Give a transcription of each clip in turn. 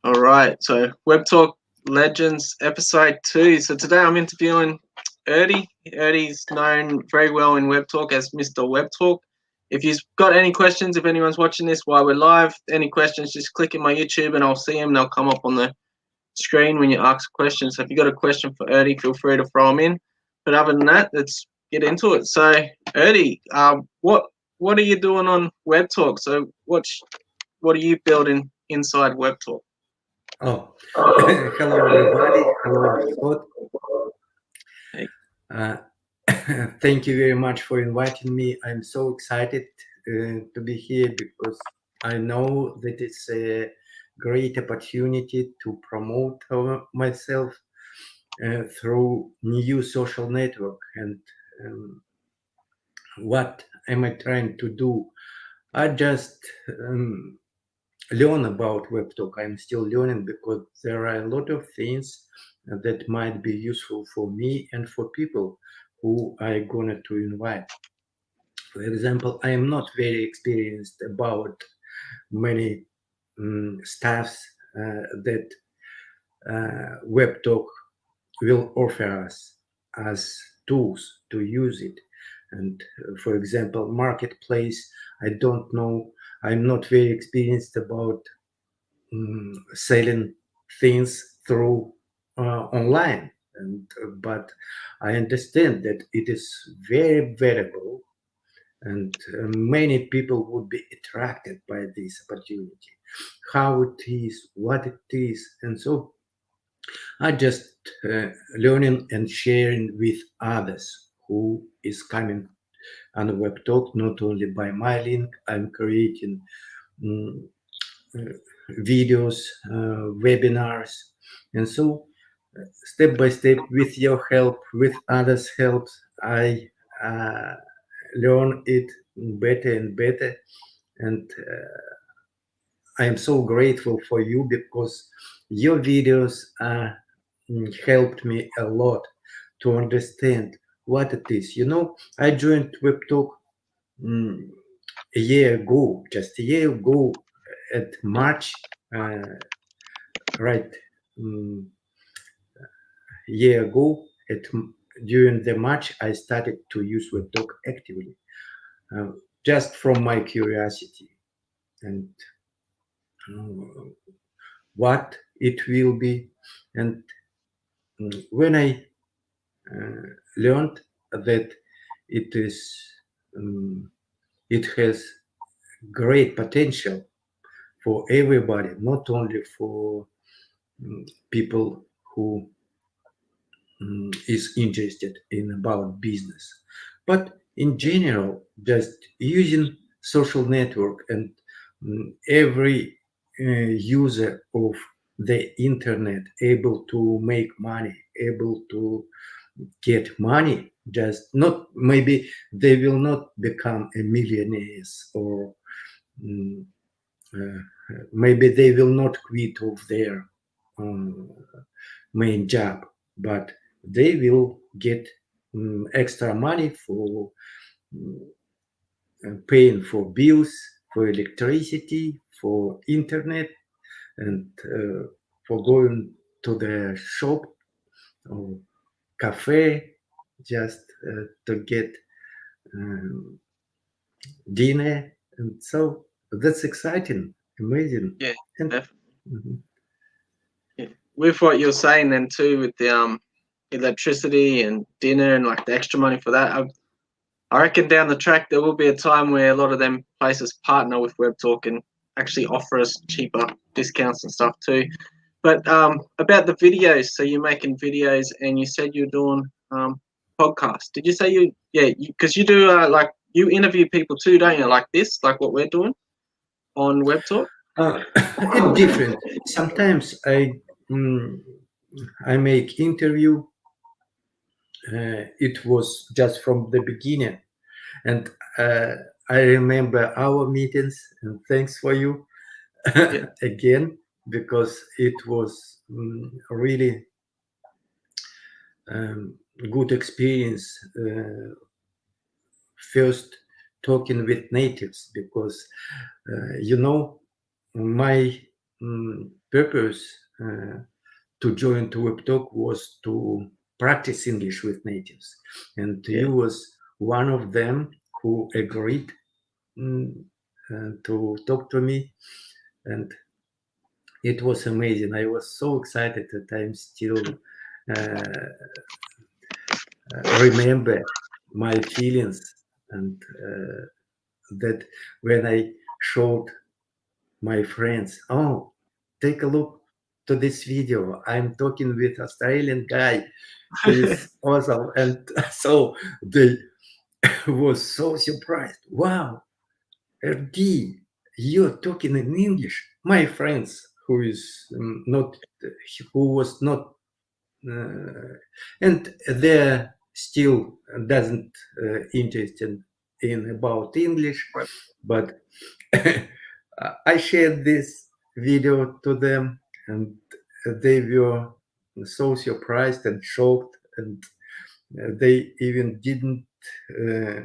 All right, so Webtalk Legends episode 2. So today I'm interviewing Erdy. Erdy's known very well in Webtalk as Mr. Webtalk. If you've got any questions, if anyone's watching this while we're live, any questions, just click in my YouTube and I'll see them. They'll come up on the screen when you ask questions. So if you've got a question for Erdy, feel free to throw them in. But other than that, let's get into it. So Erdy, what are you doing on Webtalk? So what are you building inside Webtalk? Oh, hello everybody. Hello, Scott. Hey. Thank you very much for inviting me. I'm so excited to be here because I know that it's a great opportunity to promote myself through new social network. And what am I trying to do? I just learn about Webtalk. I'm still learning because there are a lot of things that might be useful for me and for people who I going to invite. For example, I am not very experienced about many stuffs that Webtalk will offer us as tools to use it. And for example, marketplace, I don't know, I'm not very experienced about selling things through online, but I understand that it is very valuable, and many people would be attracted by this opportunity, how it is, what it is, and so I just learning and sharing with others who is coming on Webtalk, not only by my link. I'm creating um, videos, webinars, and so step by step, with your help, with others' help, I learn it better and better. And I am so grateful for you because your videos helped me a lot to understand what it is. You know, I joined Webtalk um, a year ago, just a year ago, at March, right, year ago, during the March, I started to use Webtalk actively, just from my curiosity and what it will be. And when I learned that it is, it has great potential for everybody, not only for people who is interested in about business, but in general, just using social network and every user of the internet able to make money, able to get money. Just not, maybe they will not become a millionaires, or mm, maybe they will not quit of their um, main job, but they will get extra money for paying for bills, for electricity, for internet, and for going to the shop or cafe just to get um, dinner. And so that's exciting, amazing. Yeah, And, definitely. mhm. Yeah. With what you're saying then too, with the electricity and dinner and like the extra money for that, I reckon down the track there will be a time where a lot of them places partner with Webtalk and actually offer us cheaper discounts and stuff too. But about the videos, so you're making videos and you said you're doing podcasts. Did you say you? Yeah, because you do like you interview people too, don't you? Like this, like what we're doing on Webtalk. It's different. Sometimes mm, I make interview. It was just from the beginning, and I remember our meetings. And thanks for you Yeah, again, because it was really good experience. First talking with natives, because you know my purpose to join to Webtalk was to practice English with natives, and Yeah. you was one of them who agreed mm, to talk to me, and it was amazing. I was so excited that I'm still uh, remember my feelings, and that when I showed my friends, oh, take a look to this video. I'm talking with Australian guy. He is awesome, and so they was so surprised. Wow, RD, you're talking in English. My friends, who is not, who was not, and they're still doesn't interested in about English, Right. but I shared this video to them, and they were so surprised and shocked, and they even didn't. Uh,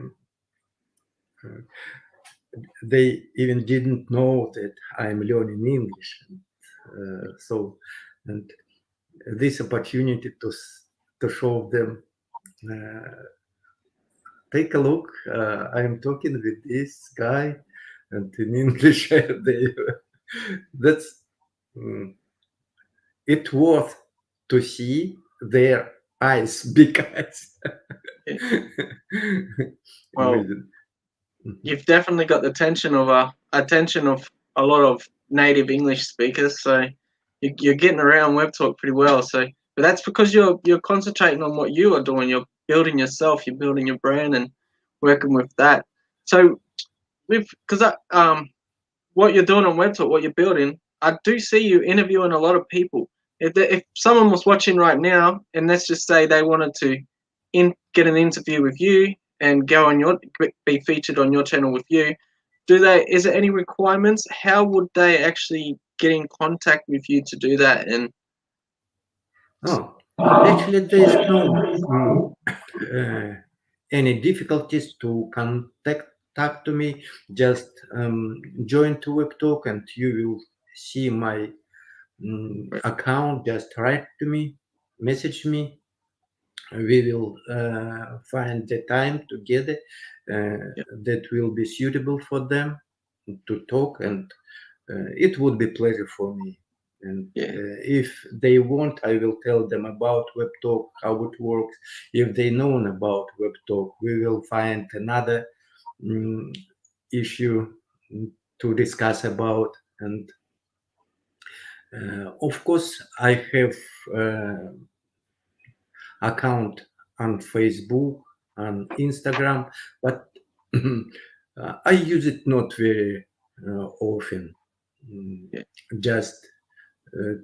they even didn't know that I'm learning English. So, and this opportunity to show them, uh, take a look. I'm talking with this guy, and in English, that's it worth to see their eyes, big eyes. Yeah. Well, Amazing. you've definitely got the attention of a lot of native English speakers. So you're getting around Web Talk pretty well. So, but that's because you're concentrating on what you are doing. You're building yourself. You're building your brand and working with that. So with because what you're doing on Web Talk, what you're building, I do see you interviewing a lot of people. If someone was watching right now, and let's just say they wanted to get an interview with you and go on your be featured on your channel with you, is there any requirements? How would they actually get in contact with you to do that? And Oh, actually, there is no uh, any difficulties to contact to me. Just join to Webtalk, and you will see my account. Just write to me, message me. We will find the time together yeah, that will be suitable for them to talk, and it would be pleasure for me. And yeah, if they want, I will tell them about Webtalk, how it works. If they know about Webtalk, we will find another mm, issue to discuss about. And of course, I have account on Facebook, on Instagram, but I use it not very often. Mm, yeah, just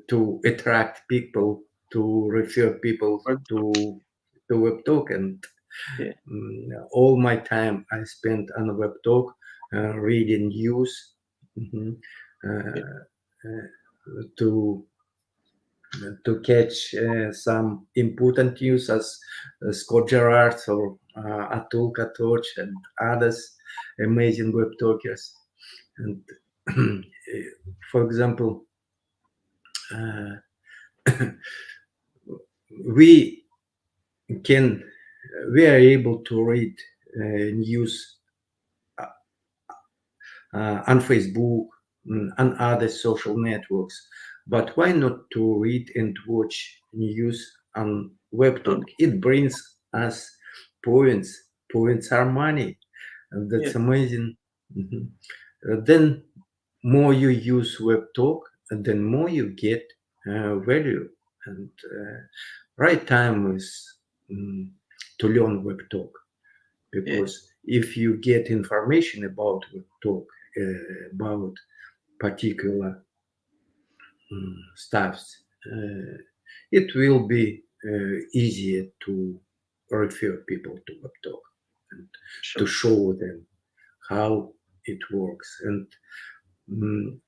to attract people, to refer people Web Talk, to Webtalk, and yeah, all my time I spent on Webtalk, reading news, mhm, yeah, uh, to catch some important news as Scott Gerrard or Atul Katoch and others, amazing web talkers. And for example, uh, we can we are able to read news on Facebook and other social networks. But why not to read and watch news on Webtalk? um, It brings us points. Points are money, and yeah, that's amazing. Mhm. Then more you use Webtalk, and then more you get value. And right time is mm, to learn Webtalk, yeah, because if you get information about Webtalk, about particular stuffs, it will be easier to refer people to Webtalk and to sure, show them how it works. And mm,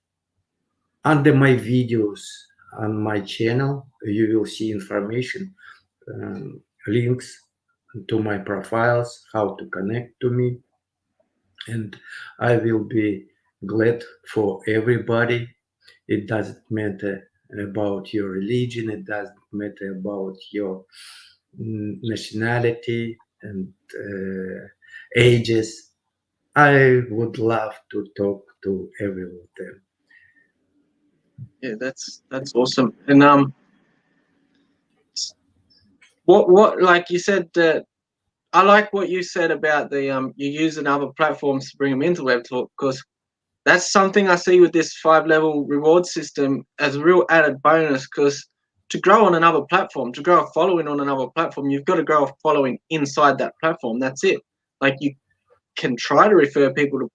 under my videos on my channel, you will see information, links to my profiles, how to connect to me, and I will be glad for everybody It doesn't matter about your religion. It doesn't matter about your nationality and ages. I would love to talk to every of them. Yeah, that's awesome. And what like you said that I like what you said about the you using other platforms to bring them into WebTalk, because that's something I see with this 5-level reward system as a real added bonus. Because to grow on another platform, to grow a following on another platform, you've got to grow a following inside that platform. That's it. Like, you can try to refer people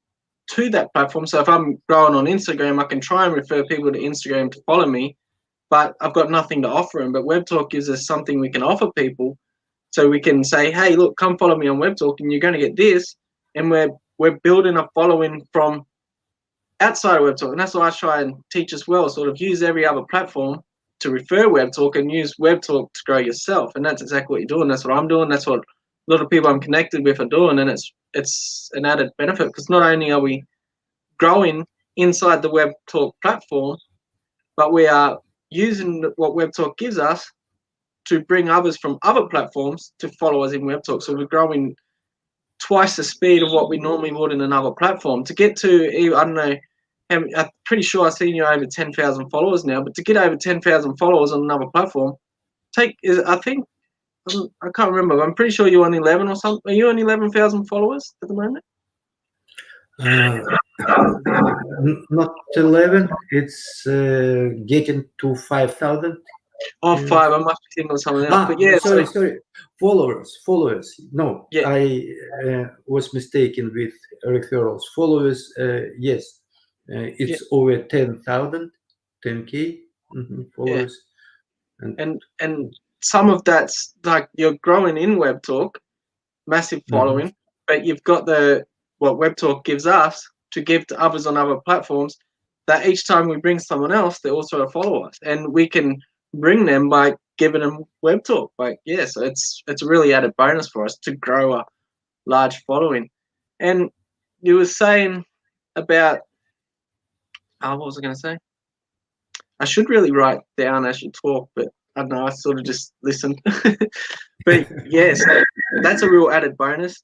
to that platform. So if I'm growing on Instagram, I can try and refer people to Instagram to follow me, but I've got nothing to offer them. But WebTalk gives us something we can offer people. So we can say, hey, look, come follow me on WebTalk and you're going to get this. And we're building a following from outside of WebTalk. And that's what I try and teach as well, sort of use every other platform to refer WebTalk and use WebTalk to grow yourself. And that's exactly what you're doing. That's what I'm doing. That's what a lot of people I'm connected with are doing. And it's an added benefit, because not only are we growing inside the WebTalk platform, but we are using what WebTalk gives us to bring others from other platforms to follow us in WebTalk. So we're growing twice the speed of what we normally would in another platform. To get to, I don't know, I'm pretty sure I've seen you over 10,000 followers now, but to get over 10,000 followers on another platform, I think, I can't remember, I'm pretty sure you're on 11 or something. Are you on 11,000 followers at the moment? Not 11. It's getting to 5,000. Oh, 5. I must be thinking of something else. But yeah, sorry. Followers. No, yeah, I was mistaken with referrals. Followers, yes, it's over 10,000, 10K followers. Yeah. And some of that's like you're growing in WebTalk, massive following, but you've got what WebTalk gives us to give to others on other platforms, that each time we bring someone else, they also follow us, and we can bring them by giving them WebTalk. Like, yeah, so it's a really added bonus for us to grow a large following. And you were saying about, what was I going to say? I should really write down as you talk, but I don't know, I sort of just listen. But yes, that's a real added bonus.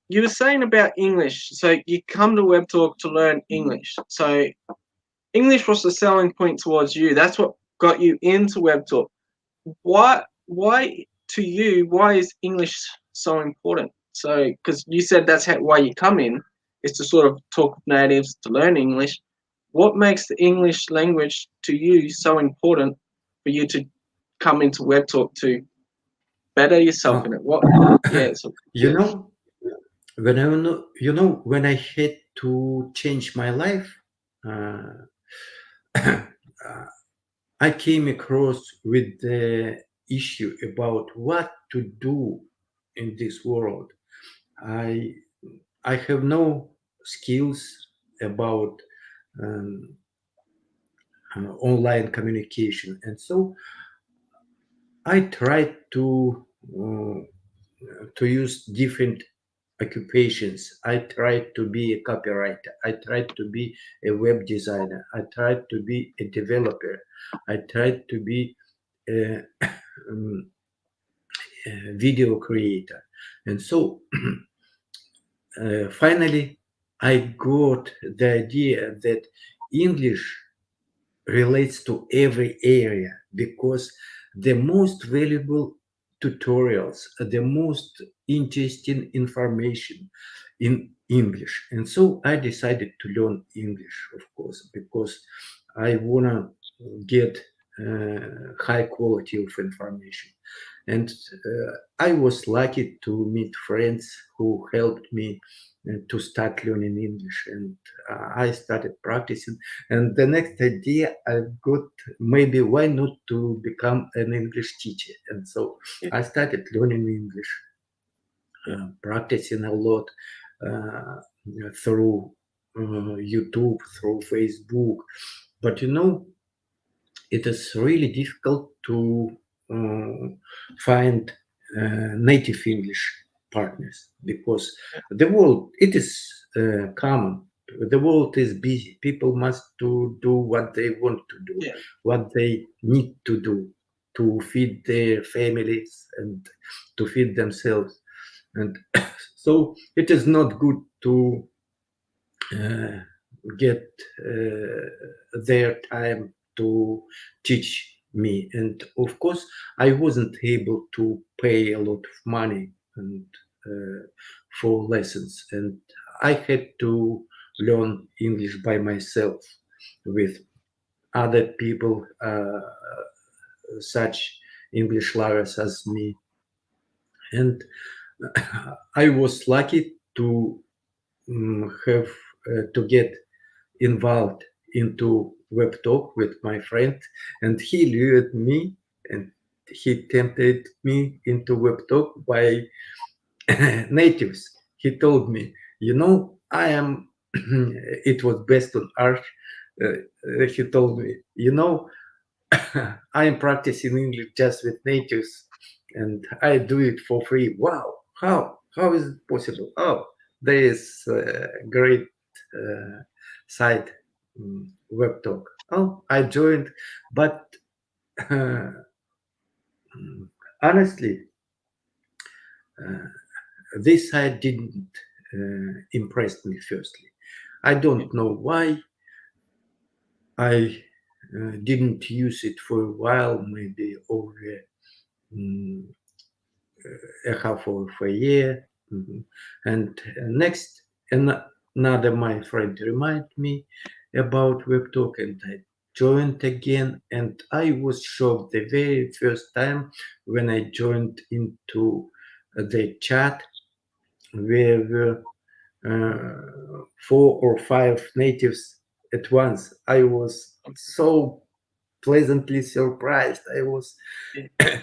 You were saying about English. So you come to WebTalk to learn English. So English was the selling point towards you. That's what got you into WebTalk. Why to you, why is English so important? So, because you said that's why you come in, is to sort of talk with natives, to learn English. What makes the English language to you so important for you to come into WebTalk to better yourself in it? What? Yeah. So, you know, when I had to change my life, I came across with the issue about what to do in this world. I I have no skills about um, online communication, and so I tried to use different occupations. I tried to be a copywriter. I tried to be a web designer. I tried to be a developer. I tried to be a, um, a video creator. And so finally, I got the idea that English relates to every area, because the most valuable tutorials, the most interesting information in English. And so I decided to learn English, of course, because I want to get high quality of information. And I was lucky to meet friends who helped me to start learning English, and I started practicing. And the next idea I got, maybe why not to become an English teacher? And so I started learning English, practicing a lot uh, through YouTube, through Facebook. But it is really difficult to find native English partners, because the world, it is common. the world is busy. People must to do what they want to do, Yeah. what they need to do to feed their families and to feed themselves. And so it is not good to uh, get their time to teach me. And of course, I wasn't able to pay a lot of money and for lessons, and I had to learn English by myself with other people, such English lovers as me. And I was lucky to have to get involved into Webtalk with my friend, and he lured me and he tempted me into Webtalk by natives. He told me, I am. It was based on art. He told me, I am practicing English just with natives, and I do it for free. Wow, how? How is it possible? Oh, there is a great site, Webtalk. Oh, I joined, but uh, honestly, uh, this site didn't impress me. Firstly, I Yeah. don't know why. I didn't use it for a while, maybe over mm, a half of a year. Mhm. And next, another my friend reminded me about Webtalk, and I joined again. And I was shocked the very first time when I joined into the chat, where were four or five natives at once. I was so pleasantly surprised. I was, Yeah.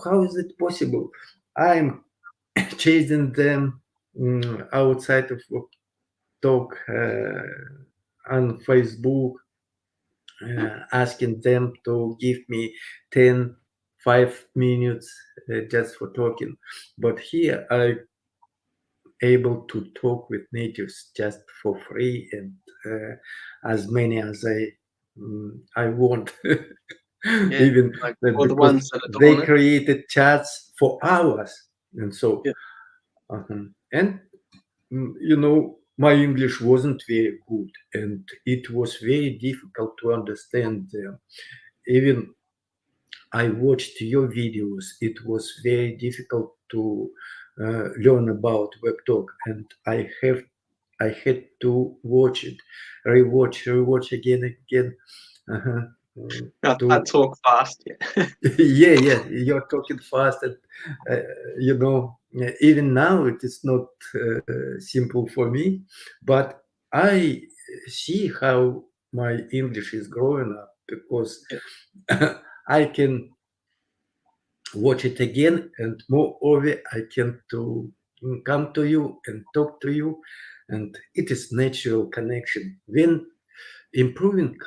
how is it possible? I'm chasing them outside of talk on Facebook, asking them to give me 5 minutes just for talking. But here I able to talk with natives just for free, and as many as I want. Yeah. Even Like all the because ones that are they doing it. created chats for hours, and so Yeah. and my English wasn't very good, and it was very difficult to understand them. Even I watched your videos, it was very difficult to learn about Webtalk, and I had to watch it, rewatch again and again, uh-huh, I to talk fast. Yeah. yeah, you're talking fast, and even now it is not simple for me, but I see how my English is growing up because Yeah. I can watch it again, and moreover I can to come to you and talk to you, and it is natural connection. When improving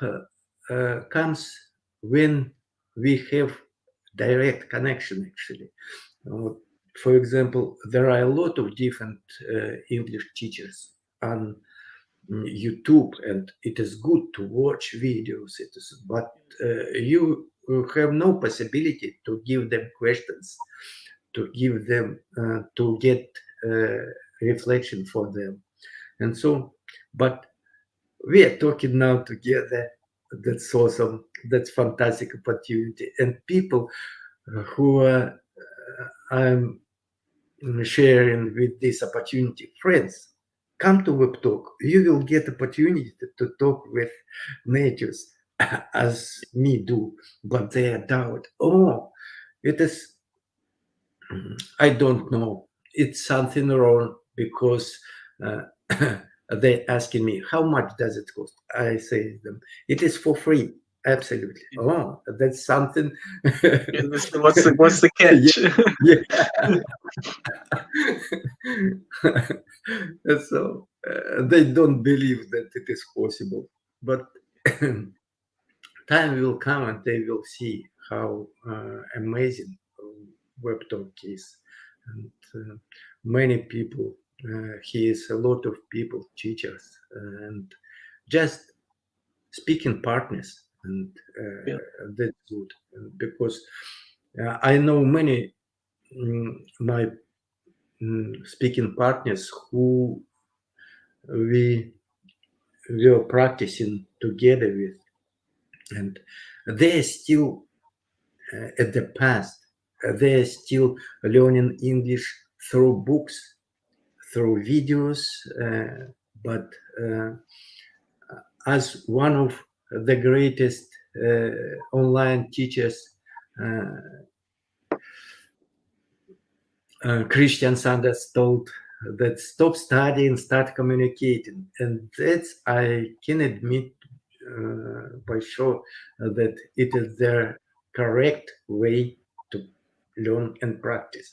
comes when we have direct connection, actually. Uh, for example, there are a lot of different English teachers on YouTube, and it is good to watch videos. It is, but you have no possibility to give them questions, to give them to get reflection for them, and so. But we are talking now together. That's awesome. That's fantastic opportunity, and people who are I'm sharing with this opportunity, friends, come to Webtalk. You will get opportunity to talk with natives as me do, but they are doubt. Oh, it is. I don't know. It's something wrong because uh, they asking me how much does it cost. I say to them, it is for free. Absolutely. Oh, that's something. Yeah, what's the Yeah, catch? yeah. So they don't believe that it is possible, but time will come and they will see how amazing Webtalk is, and many people he is a lot of people, teachers, and just speaking partners, and Yeah. that's good because I know many my speaking partners who we were practicing together with, and they're still at the past. They're still learning English through books, through videos, but as one of the greatest online teachers, uh, Christian Sanders told that stop studying, start communicating, and that's I can admit by sure that it is the correct way to learn and practice.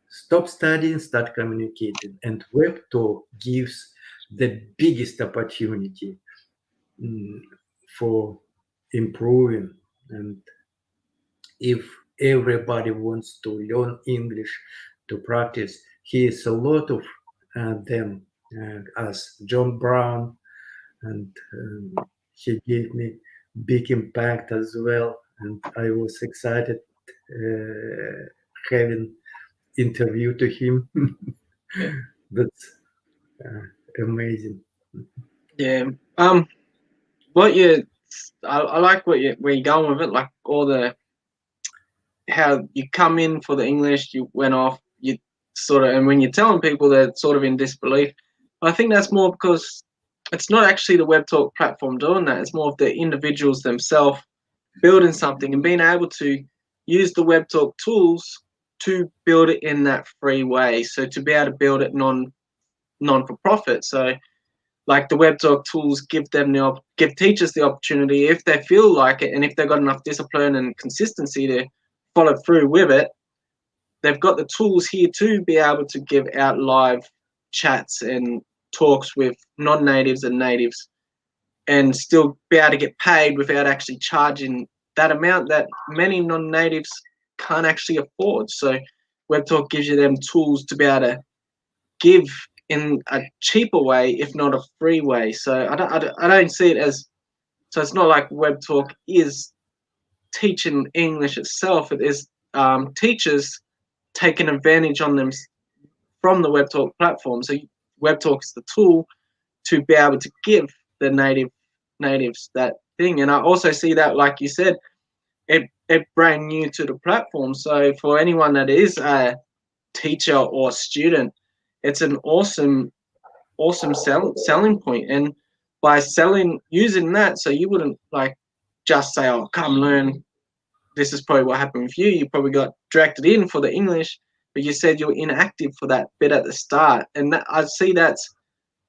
Stop studying, start communicating, and Webtalk gives the biggest opportunity mm, for improving. And if everybody wants to learn English to practice, here's a lot of them, as John Brown, and he gave me big impact as well. And I was excited having interview to him. Yeah. That's amazing. Yeah. What you, I like what you where you're going with it. Like all the how you come in for the English, you went off, you sort of, and when you're telling people, they're sort of in disbelief. I think that's more because it's not actually the WebTalk platform doing that. It's more of the individuals themselves building something and being able to use the WebTalk tools to build it in that free way. So to be able to build it non for profit. So like the WebTalk tools give them give teachers the opportunity, if they feel like it and if they've got enough discipline and consistency to follow through with it, they've got the tools here to be able to give out live chats and talks with non-natives and natives and still be able to get paid without actually charging that amount that many non-natives can't actually afford. So WebTalk gives you them tools to be able to give in a cheaper way, if not a free way. So I don't see it as, so it's not like WebTalk is teaching English itself. It is teachers taking advantage on them from the WebTalk platform. So WebTalk is the tool to be able to give the natives that thing. And I also see that, like you said, it brand new to the platform. So for anyone that is a teacher or student, it's an awesome selling point. And by using that, so you wouldn't like just say, "Oh, come learn." This is probably what happened with you. You probably got directed in for the English, but you said you were inactive for that bit at the start. And that, I see that's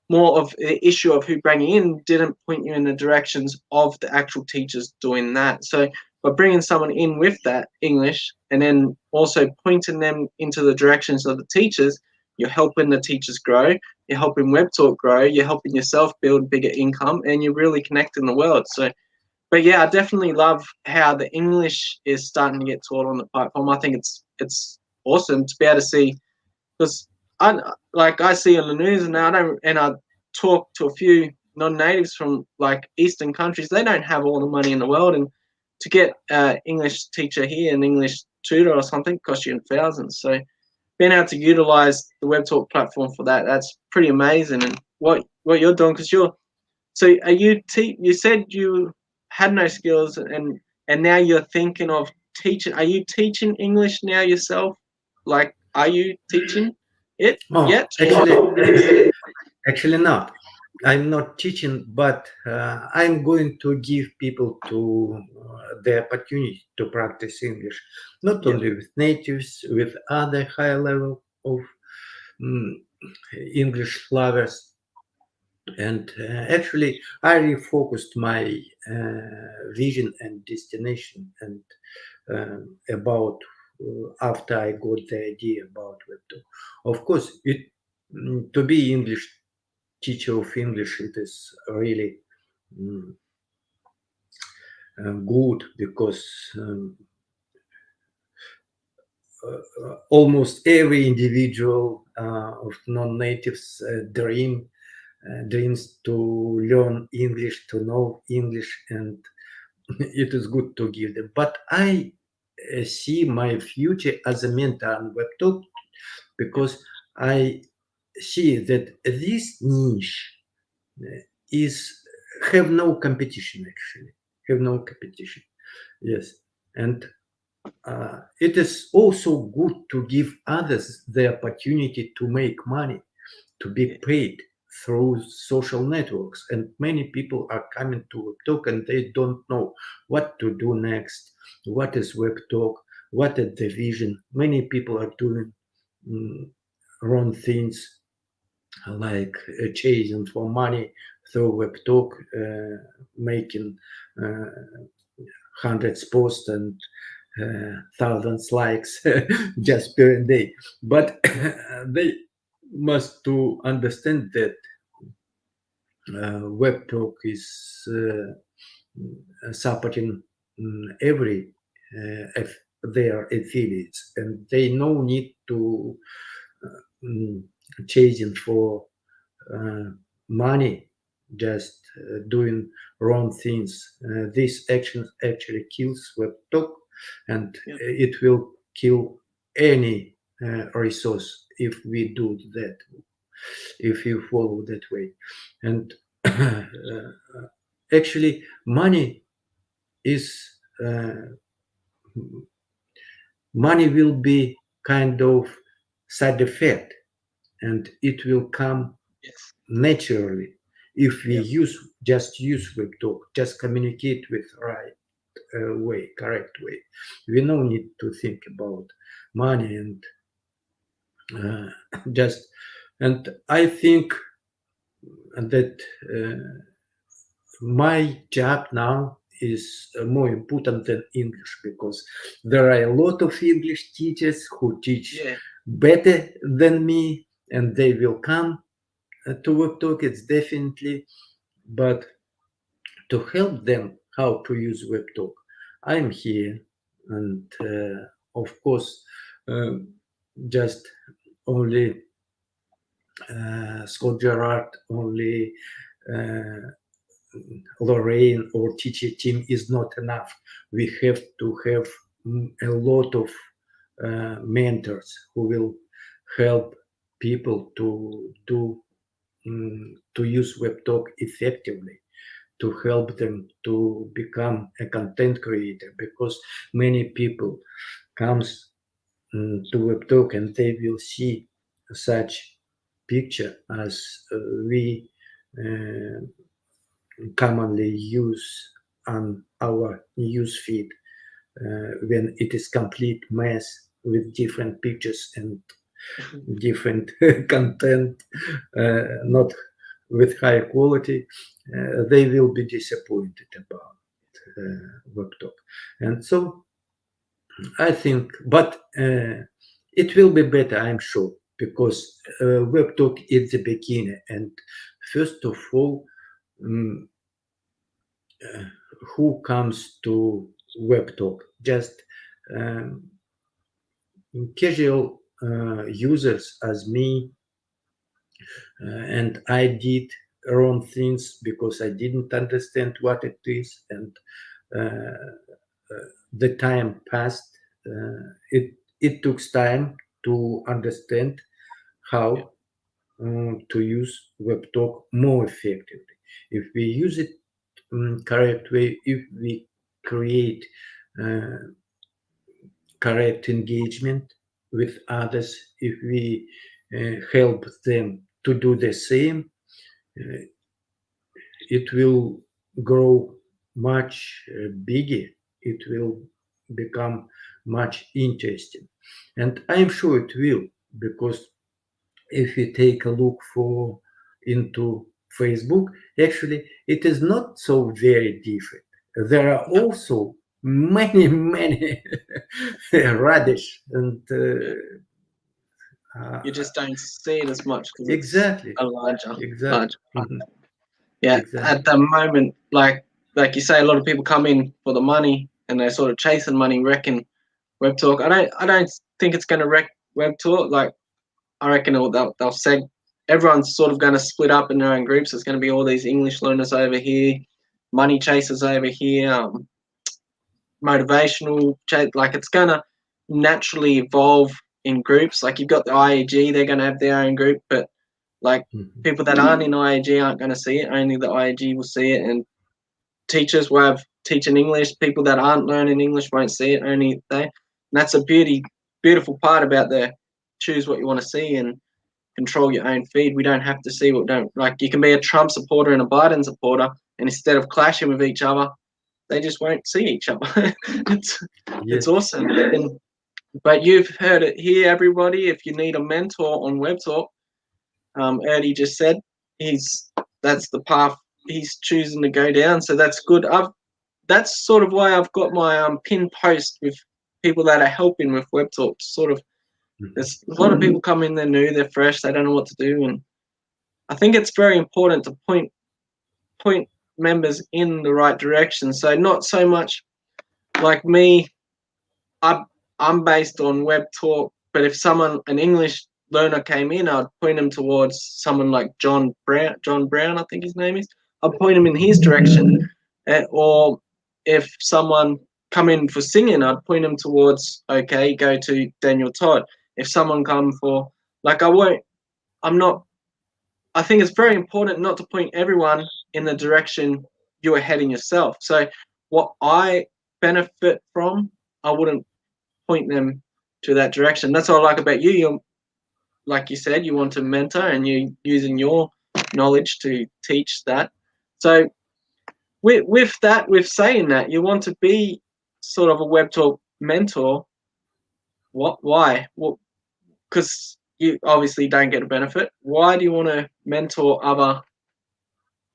more of the issue of who bring you in didn't point you in the directions of the actual teachers doing that. So by bringing someone in with that English and then also pointing them into the directions of the teachers, you're helping the teachers grow, you're helping WebTalk grow, you're helping yourself build bigger income, and you're really connecting the world. So but yeah, I definitely love how the English is starting to get taught on the platform. I think it's awesome to be able to see, because I see on the news and I talk to a few non-natives from like Eastern countries. They don't have all the money in the world, and to get an English teacher here, an English tutor or something, costs you thousands. So being able to utilize the WebTalk platform for that, that's pretty amazing. And what you're doing, because are you said you had no skills and now you're thinking of teaching. Are you teaching English now yourself? Like, are you teaching it Oh, yet? Or actually not. I'm not teaching, but I'm going to give people to the opportunity to practice English, not yeah, only with natives, with other high level of mm, English lovers. And actually, I refocused my vision and destination, and about after I got the idea about Webtalk. Of course, to be English teacher of English, it is really mm, good because almost every individual of non-natives dreams to learn English, to know English, and it is good to give them. But I see my future as a mentor on Webtalk because I see that this niche is have no competition actually, have no competition. Yes, and it is also good to give others the opportunity to make money, to be paid through social networks. And many people are coming to Webtalk and they don't know what to do next, what is Webtalk, what is the vision. Many people are doing wrong things like chasing for money through Webtalk, making hundreds posts and thousands likes just per day. But they must to understand that Webtalk is supporting every their affiliates, and they no need to chasing for money, just doing wrong things. This action actually kills Webtalk, and it will kill any resource if we do that, if you follow that way. And actually, money is money will be kind of side effect, and it will come naturally if we use Webtalk, just communicate with right way, correct way. We no need to think about money and just. And I think that my job now is more important than English because there are a lot of English teachers who teach better than me, and they will come to Webtalk. It's definitely, but to help them how to use Webtalk, I'm here, and of course, just only Scott Gerrard, only Lorraine or teacher team is not enough. We have to have a lot of mentors who will help people to do to use Webtalk effectively, to help them to become a content creator, because many people comes to Webtalk and they will see such picture as we commonly use on our news feed when it is complete mess with different pictures and different content, not with high quality, they will be disappointed about Webtalk. And so I think, but it will be better, I'm sure, because Webtalk is the beginner. And first of all, who comes to Webtalk? Just casual users as me, and I did wrong things because I didn't understand what it is, and the time passed. It took time to understand how to use Webtalk more effectively. If we use it correct way, if we create correct engagement with others, if we help them to do the same, it will grow much bigger. It will become much interesting, and I'm sure it will, because if you take a look for into Facebook, actually it is not so very different. There are also many radish, and you just don't see it as much because exactly, it's a larger. exactly. Yeah, Exactly. at the moment, like you say, a lot of people come in for the money and they're sort of chasing money, reckon Webtalk. I don't think it's going to wreck Webtalk. Like, I reckon they'll seg. Everyone's sort of going to split up in their own groups. There's going to be all these English learners over here, money chasers over here, motivational. Like, it's going to naturally evolve in groups. Like, you've got the IAG, they're going to have their own group, but like people that aren't in IAG aren't going to see it. Only the IAG will see it, and teachers will have teaching English. People that aren't learning English won't see it. Only they. And that's a beautiful part about the choose what you want to see and control your own feed. We don't have to see what don't like. You can be a Trump supporter and a Biden supporter, and instead of clashing with each other, they just won't see each other. It's awesome. But you've heard it here, everybody. If you need a mentor on Webtalk, Erdy just said that's the path he's choosing to go down. So that's good. That's sort of why I've got my pin post with people that are helping with Webtalk. Sort of, there's a lot of people come in, they're new, they're fresh, they don't know what to do, and I think it's very important to point members in the right direction. So not so much like me. I'm based on Webtalk, but if an English learner came in, I'd point him towards someone like John Brown, I think his name is. I'd point him in his direction. Or if someone come in for singing, I'd point him towards, okay, go to Daniel Todd. If someone come for, like, I think it's very important not to point everyone in the direction you are heading yourself. So what I benefit from, I wouldn't point them to that direction. That's what I like about you. Like you said, you want to mentor, and you're using your knowledge to teach that. So with saying that, you want to be sort of a Webtalk mentor. Why? Well, because you obviously don't get a benefit. Why do you want to mentor other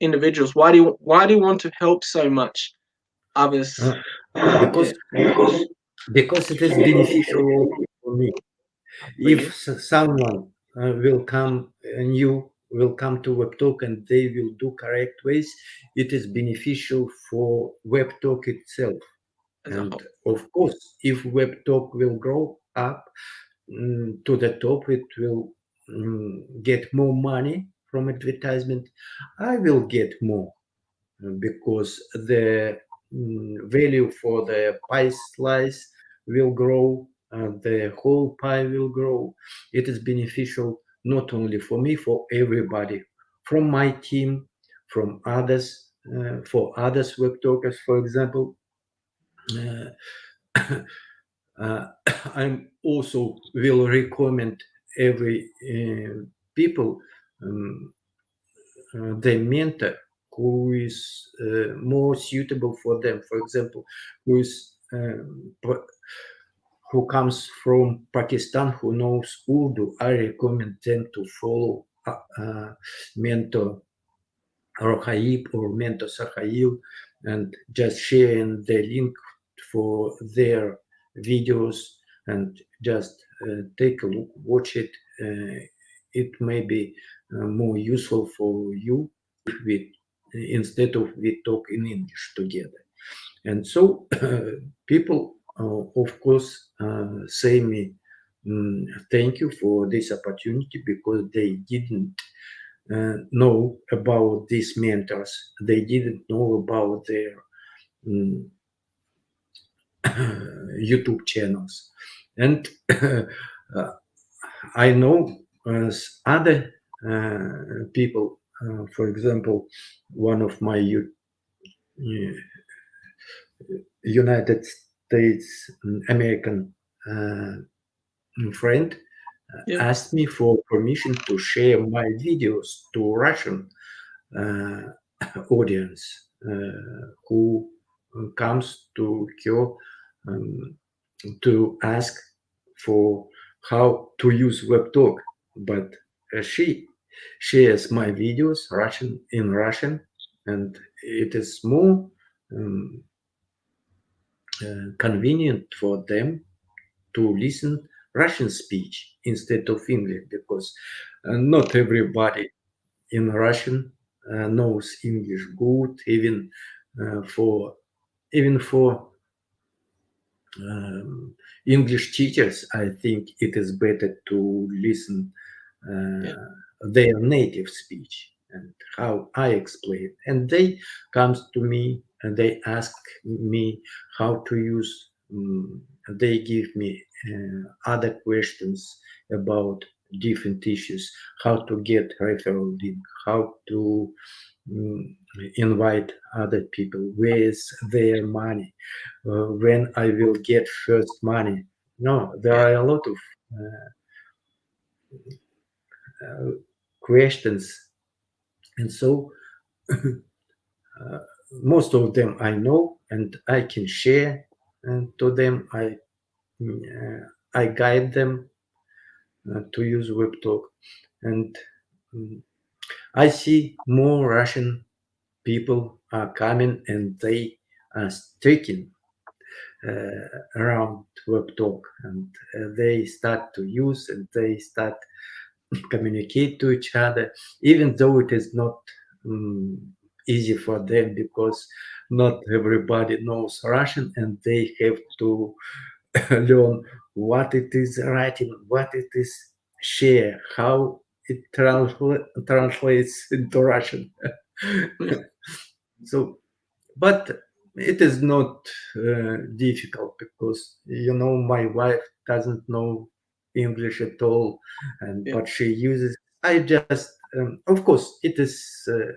individuals? Why do you want to help so much others? Because it is beneficial for me. If someone will come new will come to Webtalk and they will do correct ways, it is beneficial for Webtalk itself. And of course, if Webtalk will grow up to the top, it will get more money from advertisement. I will get more because the value for the pie slice will grow, the whole pie will grow. It is beneficial not only for me, for everybody, from my team, from others, for others web talkers, for example. I also will recommend every people the mentor who is more suitable for them. For example, who comes from Pakistan, who knows Urdu, I recommend them to follow mentor Rohaib or mentor Sahail, and just sharing the link for their videos and just take a look, watch it. It may be more useful for you instead of we talk in English together. And so people, of course, say me thank you for this opportunity, because they didn't know about these mentors. They didn't know about their YouTube channels. And I know other people, for example, one of my United States American friend asked me for permission to share my videos to Russian audience who comes to her to ask for how to use Webtalk, but she shares my videos in Russian, and it is more convenient for them to listen Russian speech instead of English, because not everybody in Russian knows English good, even for English teachers, I think it is better to listen Yeah. their native speech and how I explain. And they comes to me and they ask me how to use. They give me other questions about different issues, how to get referral link, how to mm, invite other people, where is their money, when I will get first money. No, there Yeah. are a lot of uh, questions, and so most of them I know, and I can share to them. I guide them to use WebTalk, and mm, I see more Russian people are coming, and they are sticking around WebTalk, and they start to use and they start communicate to each other, even though it is not easy for them because not everybody knows Russian and they have to learn what it is writing, what it is share, how it translates into Russian. So, but it is not difficult because my wife doesn't know English at all, and Yeah. but she uses. I just, of course, it is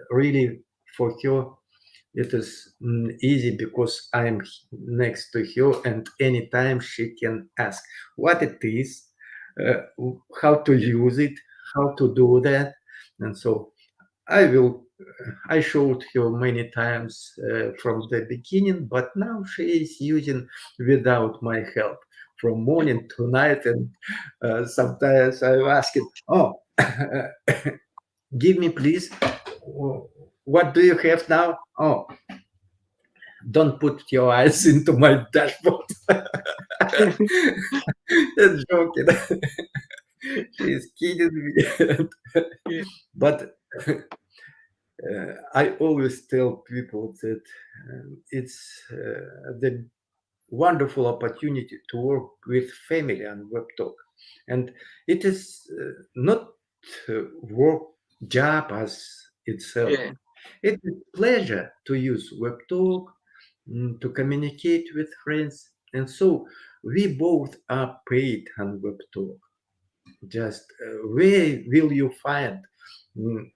really for her. It is easy because I'm next to her, and anytime she can ask what it is, uh, how to Yeah. use it, how to do that, and so I will. I showed her many times from the beginning, but now she is using without my help from Yeah. morning to night, and sometimes I'm asking, "Oh, give me please. What do you have now? Oh, don't put your eyes into my dashboard." It's joking. She's kidding me. Yeah. But I always tell people that it's the wonderful opportunity to work with family on WebTalk, and it is not work job as itself. Yeah. It is pleasure to use WebTalk to communicate with friends, and so we both are paid on WebTalk. Just where will you find? mm,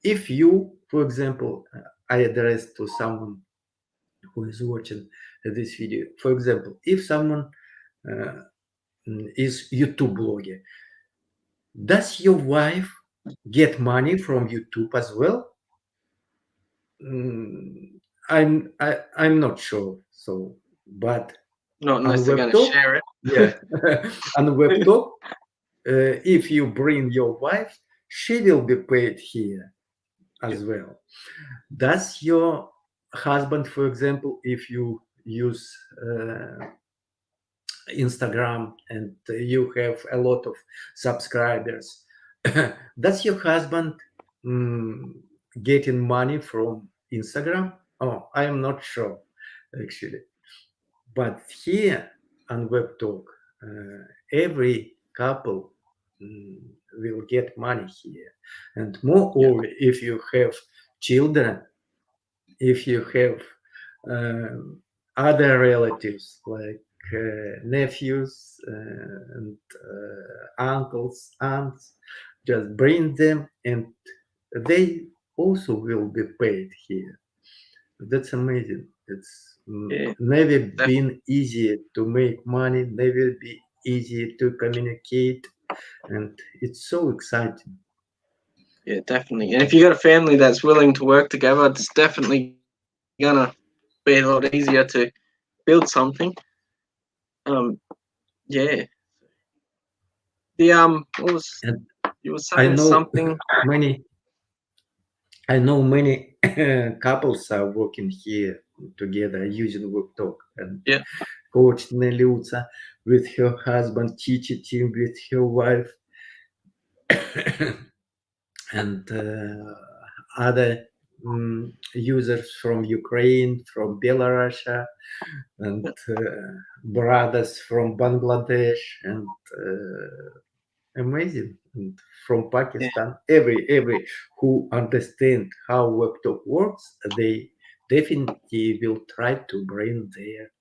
if you, for example, I address to someone who is watching this video. For example, if someone uh, is YouTube blogger, does your wife get money from YouTube as well? Mm, I'm not sure. So, but Not on unless they're going to WebTalk, share yeah, on it. WebTalk, if you bring your wife, she will be paid here Yeah. as well. Does your husband, for example, if you use Instagram and you have a lot of subscribers, does your husband mm, getting money from Instagram? Oh, I am not sure actually. But here on WebTalk, every couple mm, will get money here. And Yeah. moreover, if you have children, if you have um, other relatives like nephews and uncles, aunts, just bring them and they also will be paid here. That's amazing. It's Yeah. never Def- been easier to make money, never be easier to communicate, and it's so exciting. yeah, definitely. And if you got a family that's willing to work together, it's definitely gonna be a lot easier to build something. Um, yeah. What was And you were I saying know something? many I know many couples are working here together using WebTalk, and Yeah. Coach Neliusa with her husband, Chichi Team with her wife, and other. users from Ukraine, from Belarus, and brothers from Bangladesh, and amazing, and from Yeah. Pakistan. Every who understand how Webtalk works, they definitely will try to bring their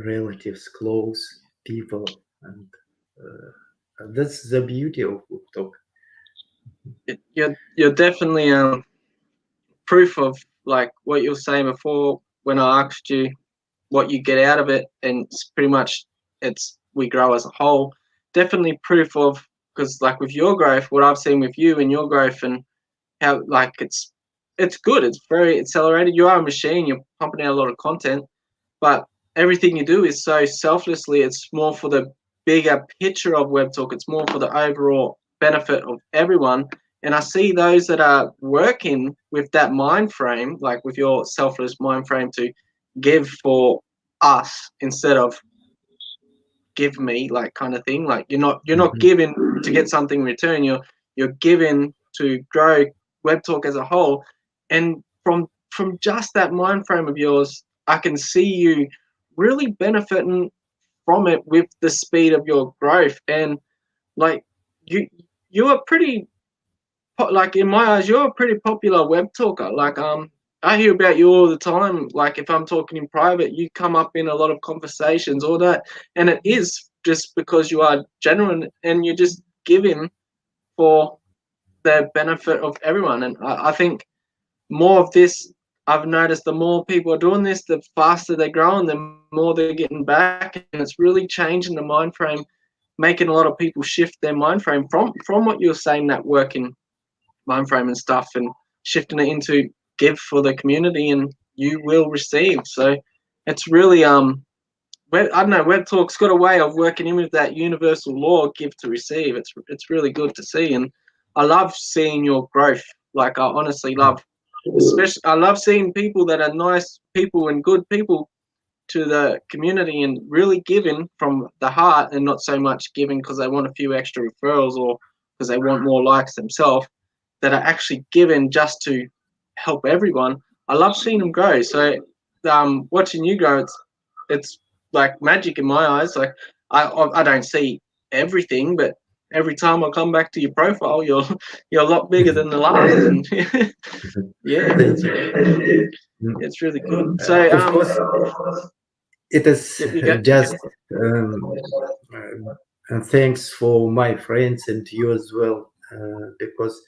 relatives, close people, and that's the beauty of Webtalk. You're definitely proof of like what you were saying before when I asked you what you get out of it, and it's pretty much it's we grow as a whole. Definitely proof of, because like with your growth, what I've seen with you and your growth, and how like it's good. It's very accelerated. You are a machine. You're pumping out a lot of content, but everything you do is so selflessly. It's more for the bigger picture of Web Talk. It's more for the overall benefit of everyone. And I see those that are working with that mind frame, like with your selfless mind frame, to give for us instead of give me, like kind of thing. Like you're not Mhm. giving to get something in return. You're giving to grow Web Talk as a whole. And from just that mind frame of yours, I can see you really benefiting from it with the speed of your growth. And like you you are pretty like in my eyes, you're a pretty popular web talker. Like I hear about you all the time. Like if I'm talking in private, you come up in a lot of conversations, all that, and it is just because you are genuine and you're just giving for the benefit of everyone. And I think more of this, I've noticed the more people are doing this, the faster they're growing, the more they're getting back, and it's really changing the mind frame, making a lot of people shift their mind frame from what you're saying, that working mind frame and stuff, and shifting it into give for the community and you will receive. So it's really I don't know, Web Talk's got a way of working in with that universal law, give to receive. It's really good to see, and I love seeing your growth. Like I honestly love, especially I love seeing people that are nice people and good people to the community and really giving from the heart, and not so much giving because they want a few extra referrals or because they want more likes themselves, that are actually given just to help everyone. I love seeing them grow. So watching you grow, it's like magic in my eyes. Like I don't see everything, but every time I come back to your profile, you're a lot bigger than the last. And yeah, Thank you. it's really good. So Of course, it is you go. just and thanks for my friends and you as well, because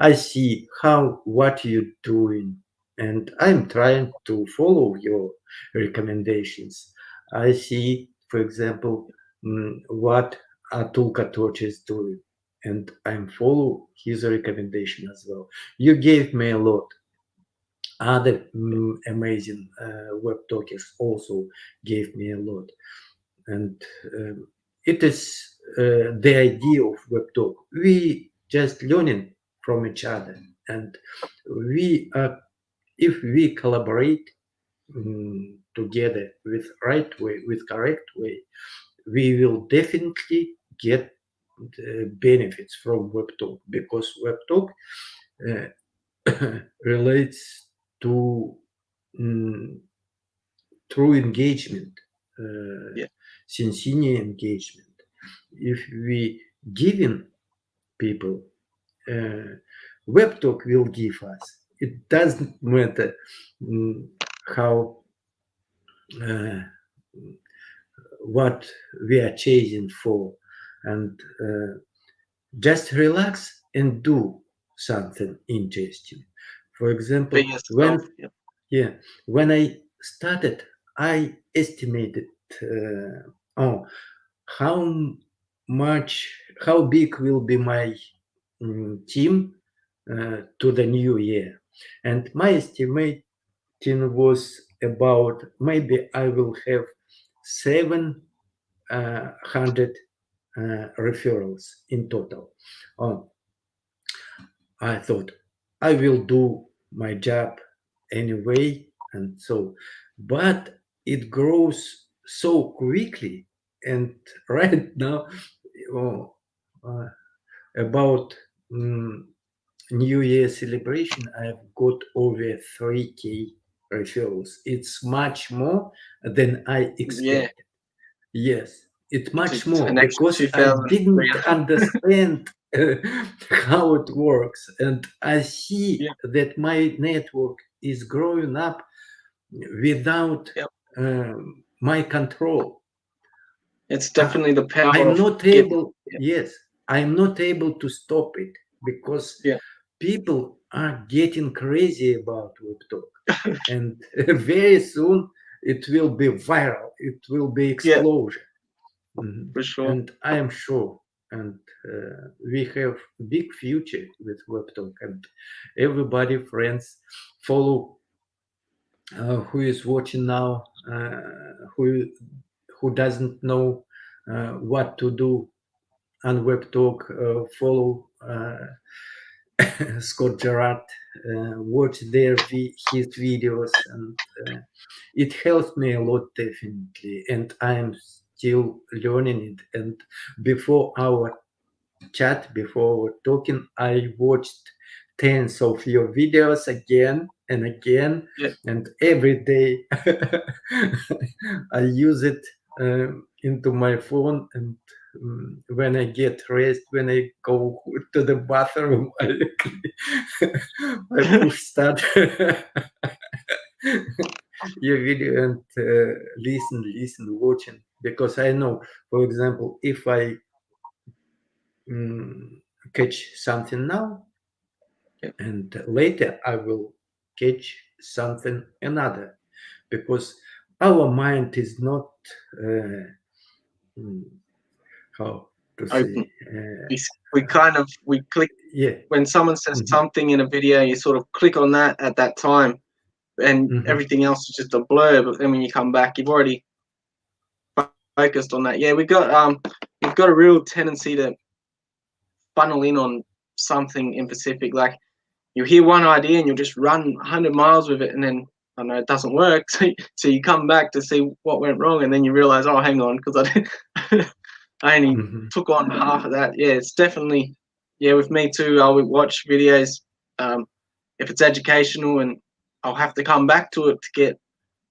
I see how what you're doing, and I'm trying to follow your recommendations. I see, for example, what Atulka Torch is doing, and I'm follow his recommendation as well. You gave me a lot. Other amazing web talkers also gave me a lot, and it is the idea of web talk. We just learning from each other, and we are, if we collaborate together with right way, with correct way, we will definitely get the benefits from web talk, because web talk relates to mm, true engagement, Yeah, sincere engagement. If we giving people, uh, web talk will give us. It doesn't matter how uh, what we are chasing for, and just relax and do something interesting. For be example, yourself. when Yeah, yeah, when I started, I estimated oh how much, how big will be my team to the new year, and my estimating was about maybe I will have 700 referrals in total. Oh, I thought I will do my job anyway, and so, but it grows so quickly, and right now, oh, about New Year celebration, I've got over 3K referrals. It's much more than I Yeah, expected. Yes, it's much just more an extra because I didn't 2,300. understand how it works. And I see Yeah, that my network is growing up without yep. my control. It's I, definitely the power I'm of not getting. able, Yeah, yes, I'm not able to stop it because yeah, people are getting crazy about Webtalk. And very soon it will be viral, it will be yeah, explosion. Mhm. for sure. And I am sure. And we have big future with Webtalk. And everybody, friends, follow who is watching now, who doesn't know what to do on Webtalk, follow Scott Gerrard, watch his videos, and it helps me a lot definitely. And I'm still learning it. And before our chat, before talking, I watched tens of your videos again and again, Yeah, and every day I use it into my phone. And when I get rest, when I go to the bathroom, I push start your video and listen, watching, because I know, for example, if I mm, catch something now, yeah. and later I will catch something another, because our mind is not uh, mm, how to Open. say We kind of we click yeah. when someone says Mhm, something in a video. You sort of click on that at that time, and mhm, everything else is just a blur. But then when you come back, you've already focused on that. Yeah, we've got a real tendency to funnel in on something in specific. Like you hear one idea and you'll just run 100 miles with it, and then I know it doesn't work. So you come back to see what went wrong, and then you realize, oh, hang on, because I only mhm, took on half of that. Yeah, it's definitely, yeah, with me too. I would watch videos if it's educational, and I'll have to come back to it to get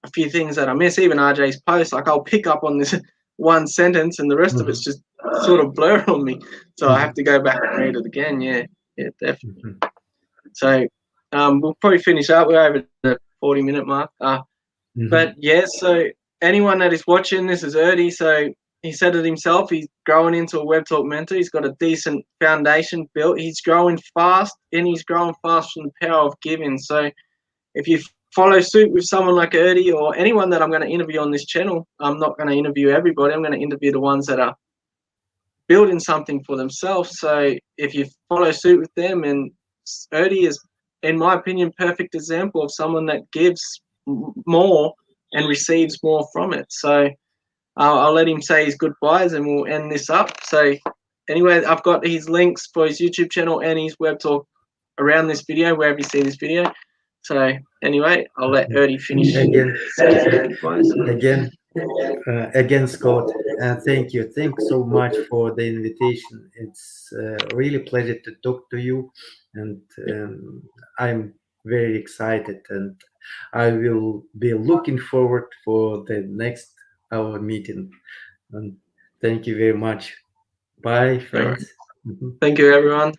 a few things that I miss. Even RJ's post, like I'll pick up on this one sentence, and the rest of it's mhm, just sort of blur on me. So I have mhm, to go back and read it again. Yeah, yeah, definitely. mhm, So we'll probably finish up. We're over the 40-minute mark. mhm, But yeah, so anyone that is watching, this is Erdy. So he said it himself. He's growing into a Webtalk mentor. He's got a decent foundation built. He's growing fast, and he's growing fast from the power of giving. So if you follow suit with someone like Erdy or anyone that I'm going to interview on this channel, I'm not going to interview everybody. I'm going to interview the ones that are building something for themselves. So if you follow suit with them, and Erdy is, in my opinion, perfect example of someone that gives more and receives more from it. So I'll let him say his goodbyes and we'll end this up. So anyway, I've got his links for his YouTube channel and his web talk around this video, wherever you see this video. So anyway, I'll let mhm. Erdy finish Again, saying his goodbyes. again, again, Scott, thank you. Thanks so much for the invitation. It's really pleasure to talk to you, and I'm very excited, and I will be looking forward for the next our meeting. And thank you very much. Bye, All right. friends. Mhm. Thank you, everyone.